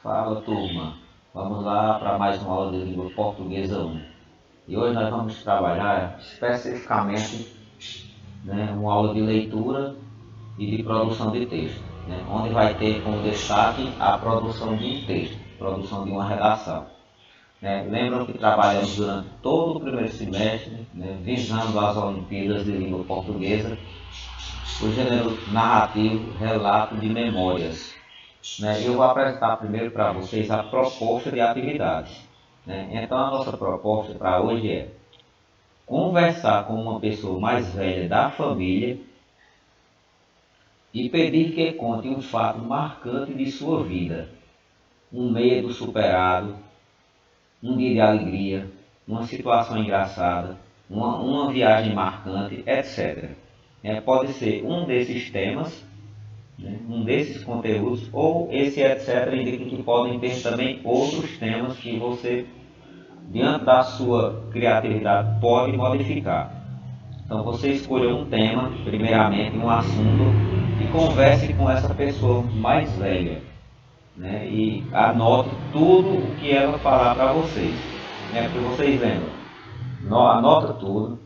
Fala, turma, vamos lá para mais uma aula de língua portuguesa 1. E hoje nós vamos trabalhar especificamente, uma aula de leitura e de produção de texto, onde vai ter como destaque a produção de um texto, produção de uma redação. Lembram que trabalhamos durante todo o primeiro semestre, visando as Olimpíadas de Língua Portuguesa, o gênero narrativo, relato de memórias. Eu vou apresentar primeiro para vocês a proposta de atividades. Então, a nossa proposta para hoje é conversar com uma pessoa mais velha da família e pedir que conte um fato marcante de sua vida, um medo superado, um dia de alegria, uma situação engraçada, uma viagem marcante, etc. Pode ser um desses temas, um desses conteúdos, ou esse etc. indica que podem ter também outros temas que você, diante da sua criatividade, pode modificar. Então você escolha um tema, primeiramente um assunto, e converse com essa pessoa mais velha, e anote tudo o que ela falar para vocês, porque vocês lembram, anota tudo,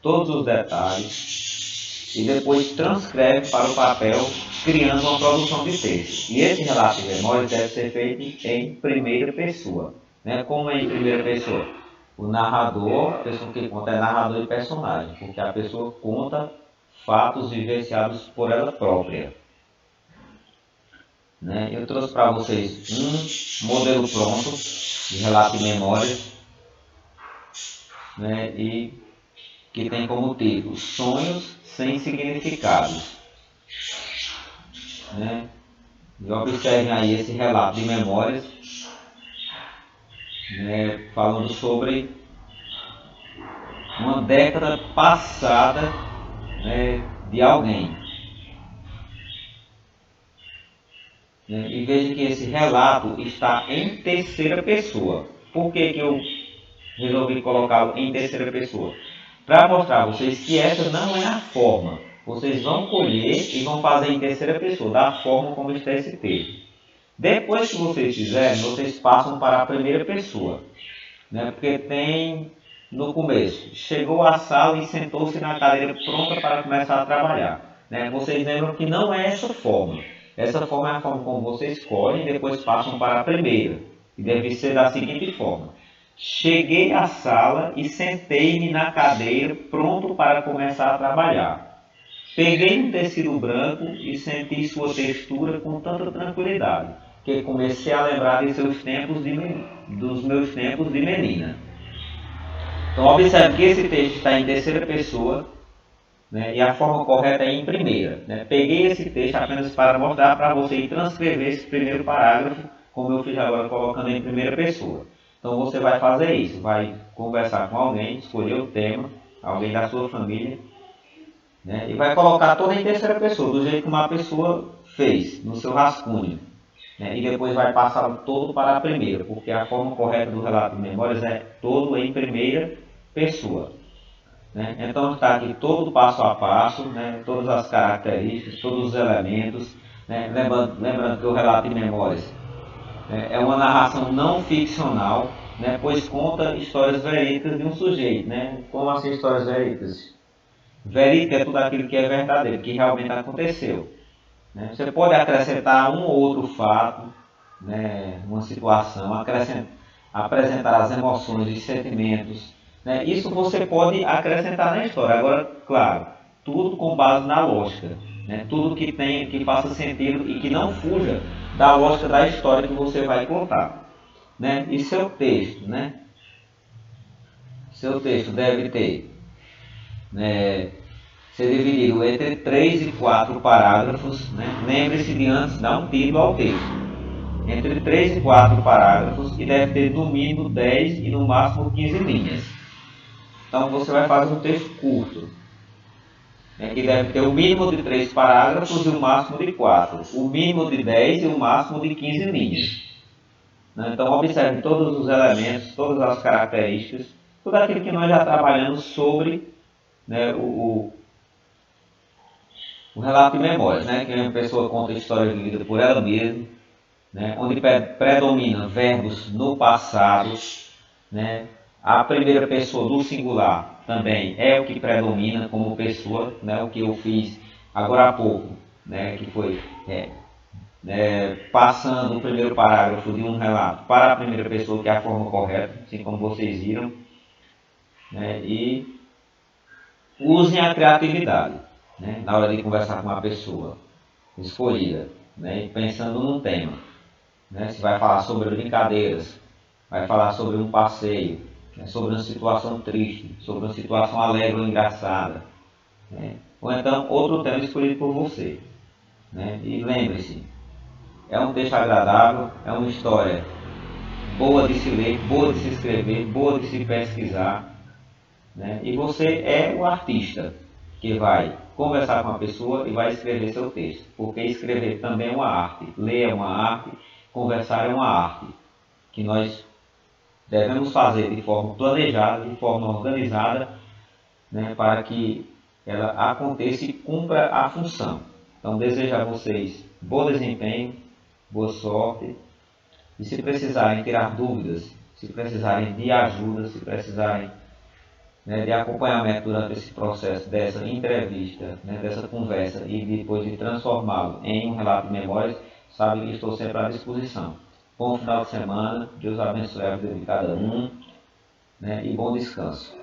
todos os detalhes, e depois transcreve para o papel, criando uma produção de texto. E esse relato de memória deve ser feito em primeira pessoa. Como é em primeira pessoa? O narrador, a pessoa que conta é narrador e personagem, porque a pessoa conta fatos vivenciados por ela própria. Eu trouxe para vocês um modelo pronto de relato de memória, e que tem como título Sonhos Sem Significados. E observem aí esse relato de memórias, falando sobre uma década passada, de alguém. E veja que esse relato está em terceira pessoa. Por que eu resolvi colocá-lo em terceira pessoa? Para mostrar a vocês que essa não é a forma. Vocês vão colher e vão fazer em terceira pessoa, da forma como está esse texto. Depois que vocês fizerem, vocês passam para a primeira pessoa. Porque tem no começo, chegou à sala e sentou-se na cadeira pronta para começar a trabalhar. Vocês lembram que não é essa forma. Essa forma é a forma como vocês escolhem e depois passam para a primeira. E deve ser da seguinte forma. Cheguei à sala e sentei-me na cadeira pronto para começar a trabalhar. Peguei um tecido branco e senti sua textura com tanta tranquilidade, que comecei a lembrar de dos meus tempos de menina. Então, observe que esse texto está em terceira pessoa, e a forma correta é em primeira. Peguei esse texto apenas para mostrar para você e transcrever esse primeiro parágrafo, como eu fiz agora, colocando em primeira pessoa. Então, você vai fazer isso, vai conversar com alguém, escolher o tema, alguém da sua família, e vai colocar toda em terceira pessoa, do jeito que uma pessoa fez, no seu rascunho. E depois vai passar todo para a primeira, porque a forma correta do relato de memórias é todo em primeira pessoa. Então está aqui todo passo a passo, todas as características, todos os elementos. Lembrando que o relato de memórias é uma narração não ficcional, pois conta histórias verídicas de um sujeito. Como assim histórias verídicas? Verídico é tudo aquilo que é verdadeiro, que realmente aconteceu. Você pode acrescentar um ou outro fato, uma situação, apresentar as emoções e sentimentos. Isso você pode acrescentar na história. Agora, claro, tudo com base na lógica. Tudo que faça sentido e que não fuja da lógica da história que você vai contar. E seu texto, seu texto deve ter, ser dividido entre 3 e 4 parágrafos. Lembre-se de antes dar um título ao texto. Entre 3 e 4 parágrafos, e deve ter no mínimo 10 e no máximo 15 linhas. Então você vai fazer um texto curto, que deve ter o mínimo de 3 parágrafos e o máximo de 4. O mínimo de 10 e o máximo de 15 linhas. Então observe todos os elementos, todas as características, tudo aquilo que nós já trabalhamos sobre o relato de memórias, que uma pessoa conta a história vivida por ela mesma, né, onde predomina verbos no passado, né, a primeira pessoa do singular também é o que predomina como pessoa, né, o que eu fiz agora há pouco, né, que foi passando o primeiro parágrafo de um relato para a primeira pessoa, que é a forma correta, assim como vocês viram, né, e usem a criatividade, né, na hora de conversar com uma pessoa escolhida, né, pensando num tema, né, se vai falar sobre brincadeiras, vai falar sobre um passeio, né, sobre uma situação triste, sobre uma situação alegre ou engraçada, né, ou então outro tema escolhido por você, né, e lembre-se, é um texto agradável, é uma história boa de se ler, boa de se escrever, boa de se pesquisar, né? E você é o artista que vai conversar com a pessoa e vai escrever seu texto, porque escrever também é uma arte, ler é uma arte, conversar é uma arte, que nós devemos fazer de forma planejada, de forma organizada, né, para que ela aconteça e cumpra a função. Então desejo a vocês bom desempenho, boa sorte. E se precisarem tirar dúvidas, se precisarem de ajuda, se precisarem, né, de acompanhamento durante esse processo dessa entrevista, né, dessa conversa e depois de transformá-lo em um relato de memórias, sabe que estou sempre à disposição. Bom final de semana, Deus abençoe a vida de cada um, né, e bom descanso.